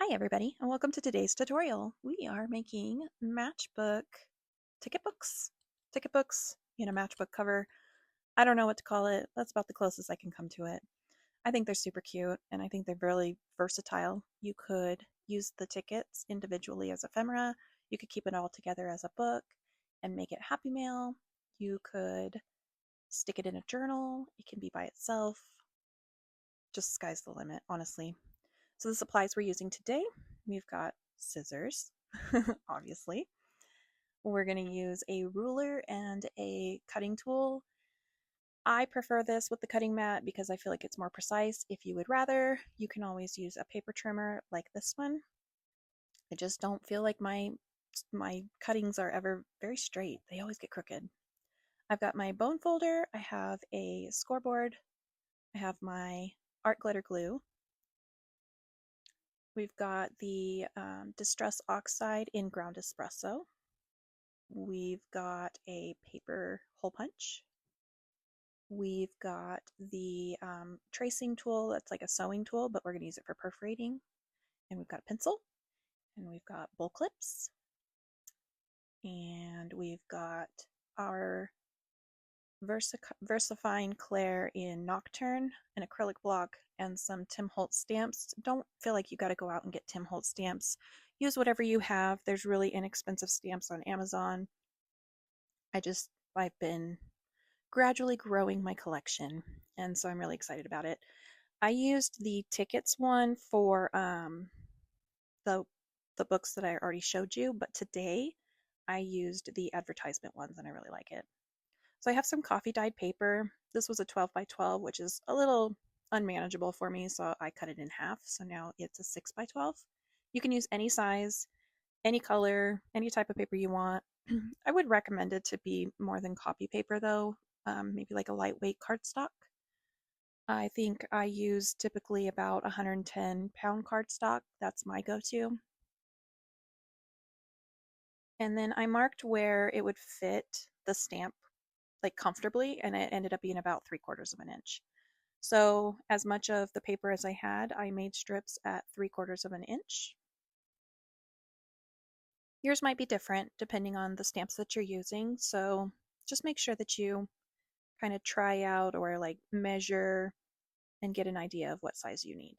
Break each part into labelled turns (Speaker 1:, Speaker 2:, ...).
Speaker 1: Hi everybody, and welcome to today's tutorial. We are making matchbook ticket books. Ticket books in a matchbook cover. I don't know what to call it. That's about the closest I can come to it. I think they're super cute, and I think they're really versatile. You could use the tickets individually as ephemera. You could keep it all together as a book and make it Happy Mail. You could stick it in a journal. It can be by itself. Just sky's the limit, honestly. So the supplies we're using today, we've got scissors, obviously. We're going to use a ruler and a cutting tool. I prefer this with the cutting mat because I feel like it's more precise. If you would rather, you can always use a paper trimmer like this one. I just don't feel like my cuttings are ever very straight. They always get crooked. I've got my bone folder, I have a scoreboard, I have my art glitter glue. We've got the Distress Oxide in ground espresso. We've got a paper hole punch. We've got the tracing tool that's like a sewing tool, but we're going to use it for perforating. And we've got a pencil. And we've got bowl clips. And we've got our VersaFine Claire in Nocturne, an acrylic block, and some Tim Holtz stamps. Don't feel like you got to go out and get Tim Holtz stamps. Use whatever you have. There's really inexpensive stamps on Amazon. I've been gradually growing my collection, and so I'm really excited about it. I used the tickets one for the books that I already showed you, but today I used the advertisement ones, and I really like it. So I have some coffee dyed paper. This was a 12 by 12, which is a little unmanageable for me, so I cut it in half. So now it's a 6 by 12. You can use any size, any color, any type of paper you want. I would recommend it to be more than copy paper though, maybe like a lightweight cardstock. I think I use typically about 110-pound cardstock. That's my go-to. And then I marked where it would fit the stamp like comfortably, and it ended up being about 3/4 of an inch. So as much of the paper as I had, I made strips at 3/4 of an inch. Yours might be different depending on the stamps that you're using, so just make sure that you kind of try out or like measure and get an idea of what size you need.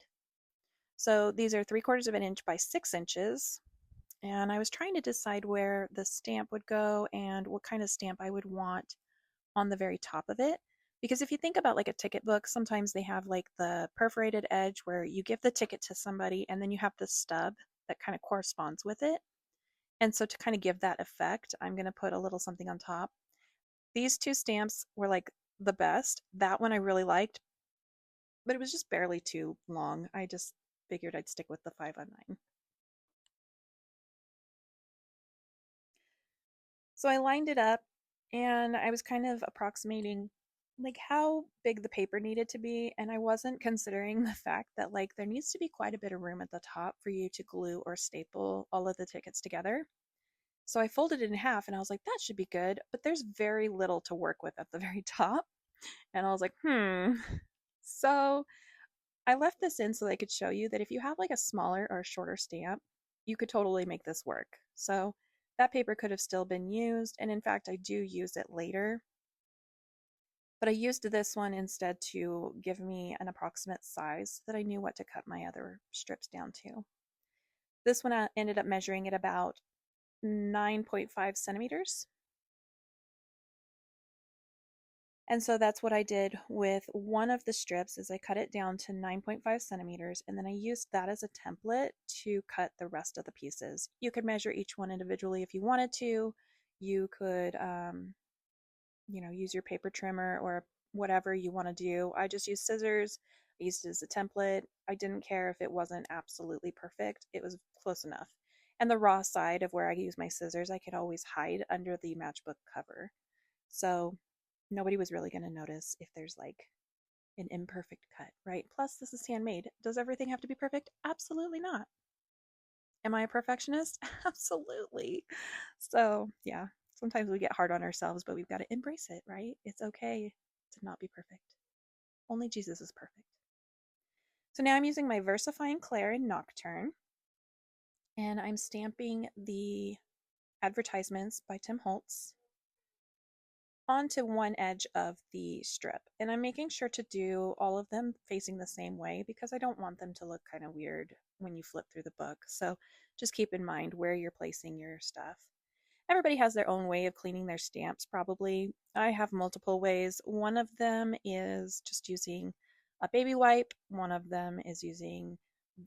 Speaker 1: So these are 3/4 of an inch by 6 inches, and I was trying to decide where the stamp would go and what kind of stamp I would want on the very top of it. Because if you think about like a ticket book, sometimes they have like the perforated edge where you give the ticket to somebody and then you have the stub that kind of corresponds with it. And so to kind of give that effect, I'm going to put a little something on top. These two stamps were like the best. That one I really liked, but it was just barely too long. I just figured I'd stick with the 5/9. So I lined it up and I was kind of approximating like how big the paper needed to be, and I wasn't considering the fact that like there needs to be quite a bit of room at the top for you to glue or staple all of the tickets together. So I folded it in half and I was like, that should be good, but there's very little to work with at the very top. And I was like, So I left this in so that I could show you that if you have like a smaller or a shorter stamp, you could totally make this work. So that paper could have still been used, and in fact I do use it later, but I used this one instead to give me an approximate size so that I knew what to cut my other strips down to. This one I ended up measuring at about 9.5 centimeters. And so that's what I did with one of the strips is I cut it down to 9.5 centimeters, and then I used that as a template to cut the rest of the pieces. You could measure each one individually if you wanted to. You could, use your paper trimmer or whatever you want to do. I just used scissors. I used it as a template. I didn't care if it wasn't absolutely perfect. It was close enough. And the raw side of where I use my scissors, I could always hide under the matchbook cover. So nobody was really going to notice if there's like an imperfect cut, right? Plus, this is handmade. Does everything have to be perfect? Absolutely not. Am I a perfectionist? Absolutely. So, yeah, sometimes we get hard on ourselves, but we've got to embrace it, right? It's okay to not be perfect. Only Jesus is perfect. So now I'm using my VersaFine Claire in Nocturne. and I'm stamping the advertisements by Tim Holtz onto one edge of the strip. And I'm making sure to do all of them facing the same way because I don't want them to look kind of weird when you flip through the book. So just keep in mind where you're placing your stuff. Everybody has their own way of cleaning their stamps, probably. I have multiple ways. One of them is just using a baby wipe. One of them is using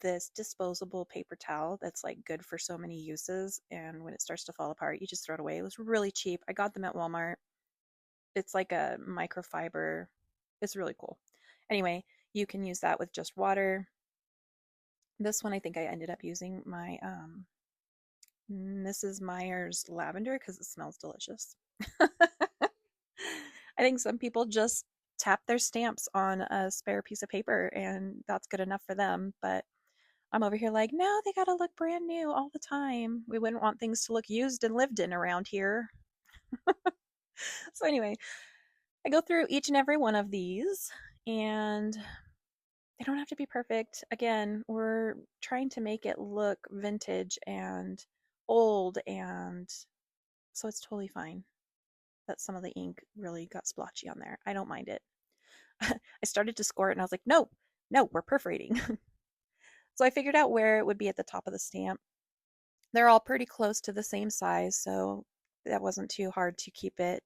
Speaker 1: this disposable paper towel that's like good for so many uses. And when it starts to fall apart, you just throw it away. It was really cheap. I got them at Walmart. It's like a microfiber. It's really cool. Anyway, you can use that with just water. This one, I think I ended up using my Mrs. Meyer's lavender because it smells delicious. I think some people just tap their stamps on a spare piece of paper and that's good enough for them. But I'm over here like, no, they got to look brand new all the time. We wouldn't want things to look used and lived in around here. So, anyway, I go through each and every one of these and they don't have to be perfect. Again, we're trying to make it look vintage and old, and so it's totally fine that some of the ink really got splotchy on there. I don't mind it. I started to score it and I was like, no, no, we're perforating. So I figured out where it would be at the top of the stamp. They're all pretty close to the same size, so that wasn't too hard to keep it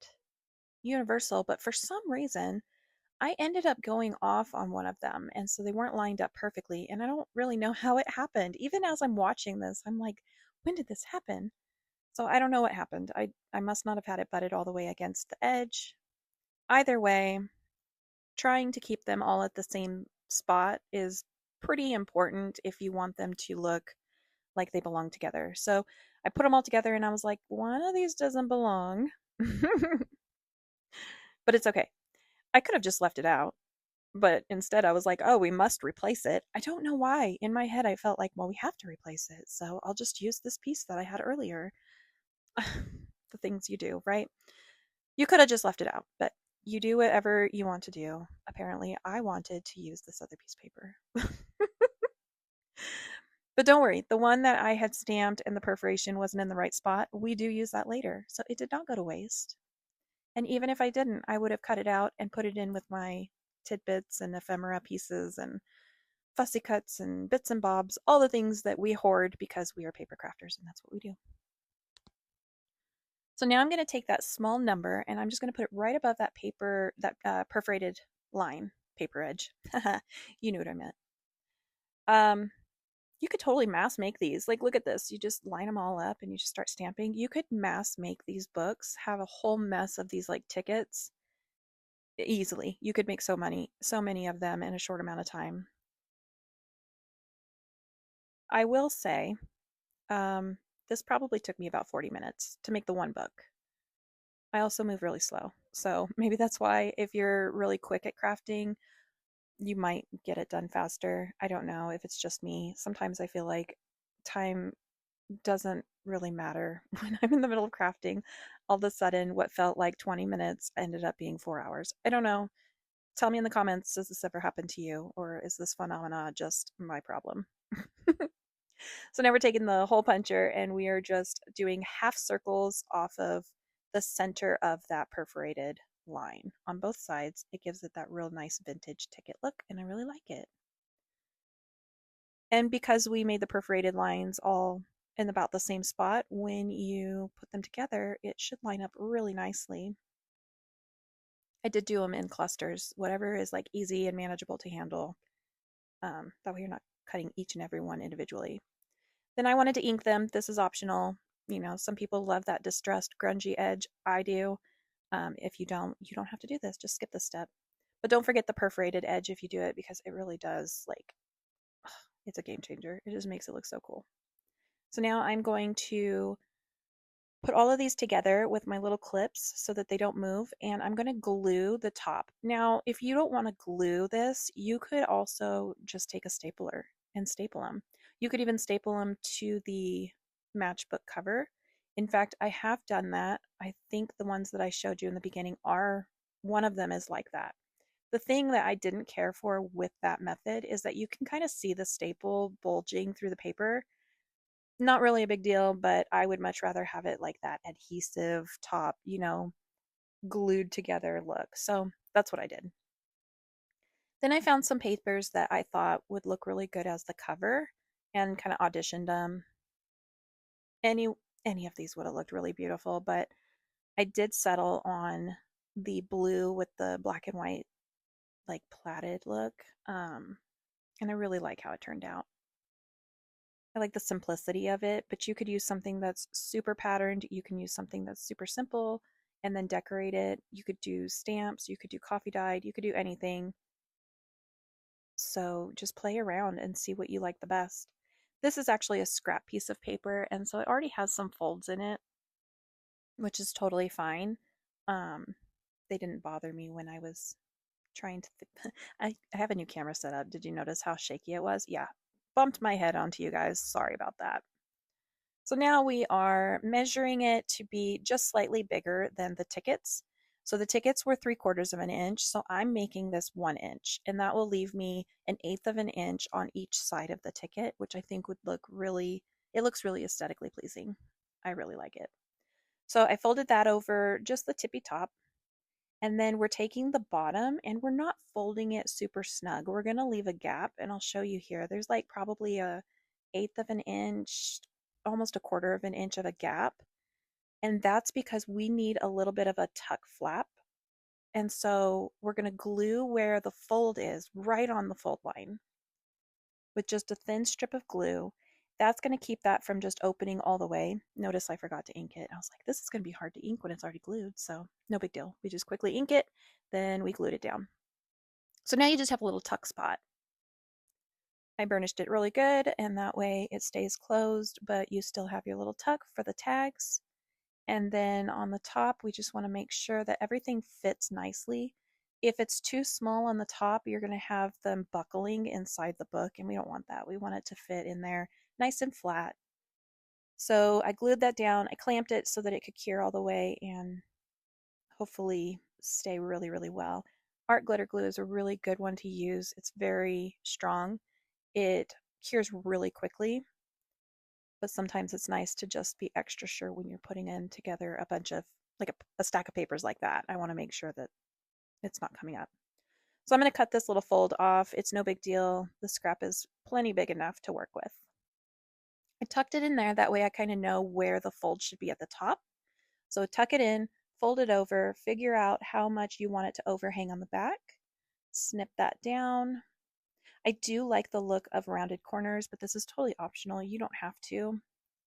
Speaker 1: universal. But for some reason, I ended up going off on one of them, and so they weren't lined up perfectly, and I don't really know how it happened. Even as I'm watching this, I'm like, when did this happen? So I don't know what happened. I must not have had it butted all the way against the edge. Either way, trying to keep them all at the same spot is pretty important if you want them to look like they belong together. So I put them all together and I was like, one of these doesn't belong. But it's okay. I could have just left it out. But instead, I was like, oh, we must replace it. I don't know why. In my head, I felt like, well, we have to replace it. So I'll just use this piece that I had earlier. The things you do, right? You could have just left it out, but you do whatever you want to do. Apparently, I wanted to use this other piece of paper. But don't worry, the one that I had stamped and the perforation wasn't in the right spot, we do use that later. So it did not go to waste. And even if I didn't, I would have cut it out and put it in with my tidbits and ephemera pieces and fussy cuts and bits and bobs, all the things that we hoard because we are paper crafters and that's what we do. So now I'm going to take that small number and I'm just going to put it right above that paper, that perforated line, paper edge. You knew what I meant. You could totally mass make these. Like, look at this. You just line them all up and you just start stamping. You could mass make these books, have a whole mess of these like tickets easily. You could make so many of them in a short amount of time. I will say, this probably took me about 40 minutes to make the one book. I also move really slow. So maybe that's why if you're really quick at crafting, you might get it done faster. I don't know if it's just me. Sometimes I feel like time doesn't really matter when I'm in the middle of crafting. All of a sudden, what felt like 20 minutes ended up being 4 hours. I don't know. Tell me in the comments, does this ever happen to you? Or is this phenomena just my problem? So now we're taking the hole puncher and we are just doing half circles off of the center of that perforated line on both sides. It gives it that real nice vintage ticket look and I really like it. And because we made the perforated lines all in about the same spot, when you put them together, it should line up really nicely. I did do them in clusters, whatever is like easy and manageable to handle. That way you're not cutting each and every one individually. Then I wanted to ink them. This is optional. You know, some people love that distressed, grungy edge. I do. If you don't have to do this. Just skip this step. But don't forget the perforated edge if you do it because it really does, like, it's a game changer. It just makes it look so cool. So now I'm going to put all of these together with my little clips so that they don't move, and I'm going to glue the top. Now, if you don't want to glue this, you could also just take a stapler and staple them. You could even staple them to the matchbook cover. In fact, I have done that. I think the ones that I showed you in the beginning are, one of them is like that. The thing that I didn't care for with that method is that you can kind of see the staple bulging through the paper. Not really a big deal, but I would much rather have it like that adhesive top, glued together look. So that's what I did. Then I found some papers that I thought would look really good as the cover and kind of auditioned them. Any any of these would have looked really beautiful, but I did settle on the blue with the black and white like plaited look. And I really like how it turned out. I like the simplicity of it, but you could use something that's super patterned. You can use something that's super simple and then decorate it. You could do stamps, you could do coffee dyed, you could do anything. So just play around and see what you like the best. This is actually a scrap piece of paper, and so it already has some folds in it, which is totally fine. Um, they didn't bother me when I was trying to. I have a new camera set up. Did you notice how shaky it was? Yeah, bumped my head onto you guys. Sorry about that. So now we are measuring it to be just slightly bigger than the tickets. So the tickets were 3/4 of an inch. So I'm making this 1 inch, and that will leave me 1/8 of an inch on each side of the ticket, which I think would look really, it looks really aesthetically pleasing. I really like it. So I folded that over just the tippy top. And then we're taking the bottom and we're not folding it super snug. We're going to leave a gap, and I'll show you here. There's like probably a 1/8 of an inch, almost 1/4 of an inch of a gap. And that's because we need a little bit of a tuck flap. And so we're going to glue where the fold is right on the fold line with just a thin strip of glue. That's going to keep that from just opening all the way. Notice I forgot to ink it. I was like, this is going to be hard to ink when it's already glued. So no big deal. We just quickly ink it, then we glued it down. So now you just have a little tuck spot. I burnished it really good, and that way it stays closed, but you still have your little tuck for the tags. And then on the top, we just want to make sure that everything fits nicely. If it's too small on the top, you're going to have them buckling inside the book, and we don't want that. We want it to fit in there nice and flat. So I glued that down. I clamped it so that it could cure all the way and hopefully stay really, really well. Art glitter glue is a really good one to use. It's very strong. It cures really quickly, but sometimes it's nice to just be extra sure when you're putting in together a bunch of like a stack of papers like that. I want to make sure that it's not coming up. So I'm going to cut this little fold off. It's no big deal. The scrap is plenty big enough to work with. I tucked it in there. That way I kind of know where the fold should be at the top. So tuck it in, fold it over, figure out how much you want it to overhang on the back. Snip that down. I do like the look of rounded corners, but this is totally optional. You don't have to.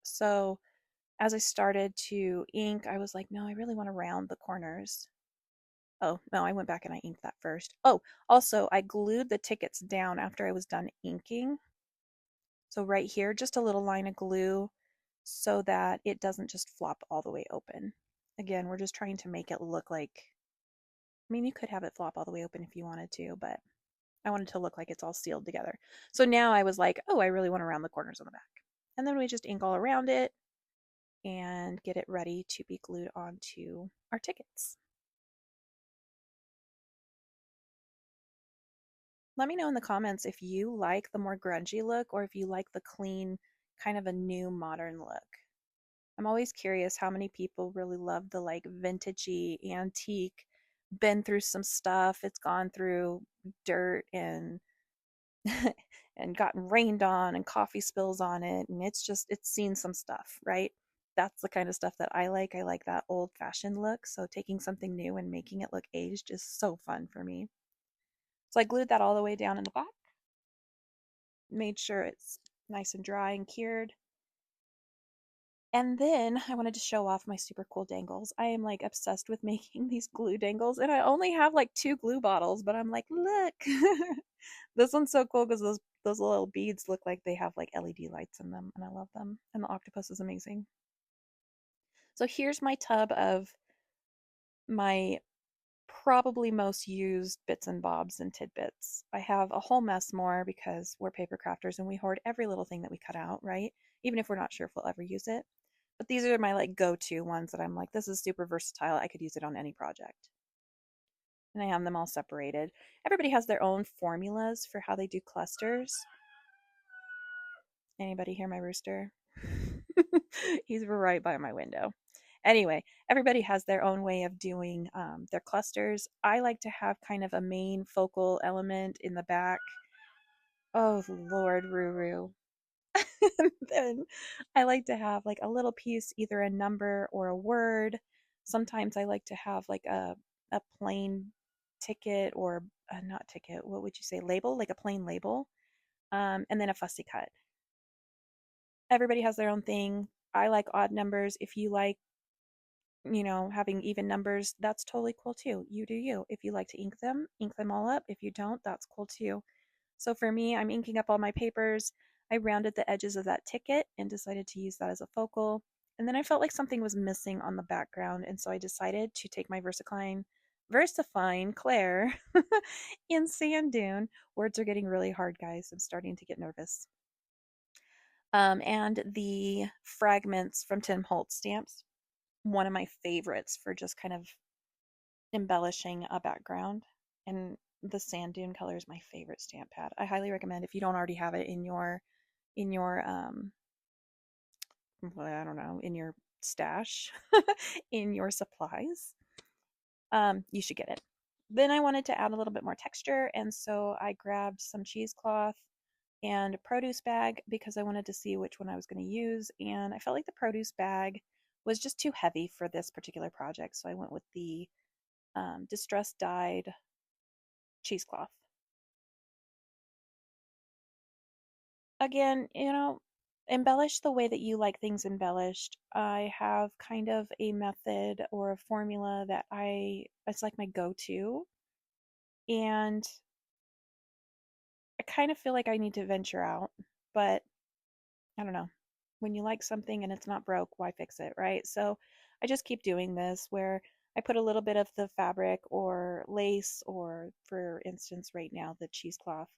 Speaker 1: So as I started to ink, I was like, no, I really want to round the corners. Oh, no, I went back and I inked that first. Oh, also, I glued the tickets down after I was done inking. So right here, just a little line of glue so that it doesn't just flop all the way open. Again, we're just trying to make it look like, I mean, you could have it flop all the way open if you wanted to, but I wanted to look like it's all sealed together. So now I was like, oh, I really want to round the corners on the back. And then we just ink all around it and get it ready to be glued onto our tickets. Let me know in the comments if you like the more grungy look or if you like the clean, kind of a new modern look. I'm always curious how many people really love the like vintagey, antique, been through some stuff. It's gone through dirt and and gotten rained on and coffee spills on it, and it's seen some stuff, right? That's the kind of stuff that I like. I like that old fashioned look. So taking something new and making it look aged is so fun for me. So I glued that all the way down in the back, made sure it's nice and dry and cured. And then I wanted to show off my super cool dangles. I am like obsessed with making these glue dangles, and I only have like 2 glue bottles, but I'm like, look. This one's so cool because those little beads look like they have like LED lights in them, and I love them. And the octopus is amazing. So here's my tub of my probably most used bits and bobs and tidbits. I have a whole mess more because we're paper crafters and we hoard every little thing that we cut out, right? Even if we're not sure if we'll ever use it. But these are my like go-to ones that I'm like, this is super versatile. I could use it on any project. And I have them all separated. Everybody has their own formulas for how they do clusters. Anybody hear my rooster? He's right by my window. Anyway, everybody has their own way of doing their clusters. I like to have kind of a main focal element in the back. Oh, Lord, Ruru. Then I like to have like a little piece, either a number or a word. Sometimes I like to have like a plain ticket or not ticket, what would you say, label, like a plain label, and then a fussy cut. Everybody has their own thing. I like odd numbers. If you like, having even numbers, that's totally cool too. You do you. If you like to ink them all up. If you don't, that's cool too. So for me, I'm inking up all my papers. I rounded the edges of that ticket and decided to use that as a focal. And then I felt like something was missing on the background, and so I decided to take my VersaFine Claire in Sand Dune. Words are getting really hard, guys. I'm starting to get nervous. And the fragments from Tim Holtz stamps, one of my favorites for just kind of embellishing a background. And the sand dune color is my favorite stamp pad. I highly recommend, if you don't already have it in your well, I don't know, in your stash, in your supplies, you should get it. Then I wanted to add a little bit more texture, and so I grabbed some cheesecloth and a produce bag because I wanted to see which one I was going to use, and I felt like the produce bag was just too heavy for this particular project, so I went with the distress dyed cheesecloth. Again, embellish the way that you like things embellished. I have kind of a method or a formula that it's like my go-to, and I kind of feel like I need to venture out, but I don't know. When you like something and it's not broke, why fix it, right? So I just keep doing this where I put a little bit of the fabric or lace, or for instance, right now, the cheesecloth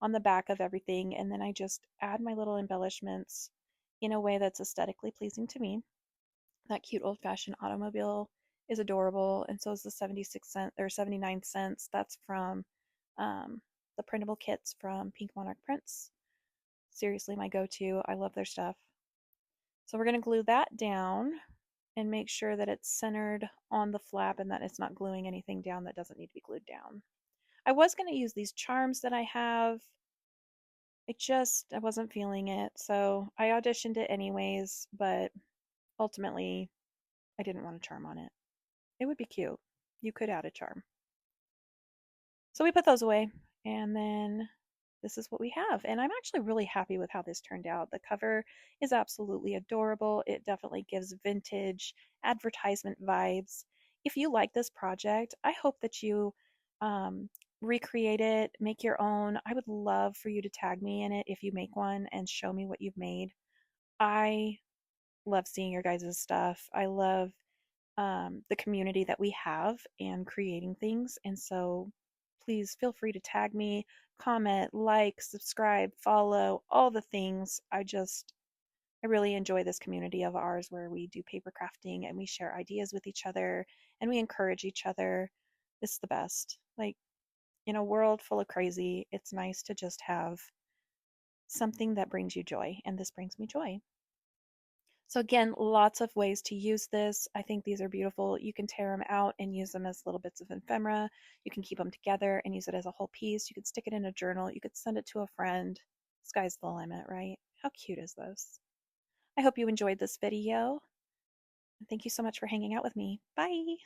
Speaker 1: on the back of everything, and then I just add my little embellishments in a way that's aesthetically pleasing to me. That cute old-fashioned automobile is adorable, and so is the 76 cent or 79 cents. That's from um, the printable kits from Pink Monarch Prints. Seriously, my go-to. I love their stuff. So we're going to glue that down and make sure that it's centered on the flap and that it's not gluing anything down that doesn't need to be glued down. I was going to use these charms that I have. I wasn't feeling it, so I auditioned it anyways, but ultimately I didn't want a charm on it. It would be cute. You could add a charm. So we put those away, and then this is what we have. And I'm actually really happy with how this turned out. The cover is absolutely adorable. It definitely gives vintage advertisement vibes. If you like this project, I hope that you um, recreate it, make your own. I would love for you to tag me in it if you make one and show me what you've made. I love seeing your guys' stuff. I love the community that we have and creating things. And so please feel free to tag me, comment, like, subscribe, follow, all the things. I really enjoy this community of ours where we do paper crafting and we share ideas with each other and we encourage each other. It's the best. Like, in a world full of crazy, it's nice to just have something that brings you joy. And this brings me joy. So again, lots of ways to use this. I think these are beautiful. You can tear them out and use them as little bits of ephemera. You can keep them together and use it as a whole piece. You could stick it in a journal. You could send it to a friend. Sky's the limit, right? How cute is this? I hope you enjoyed this video. Thank you so much for hanging out with me. Bye.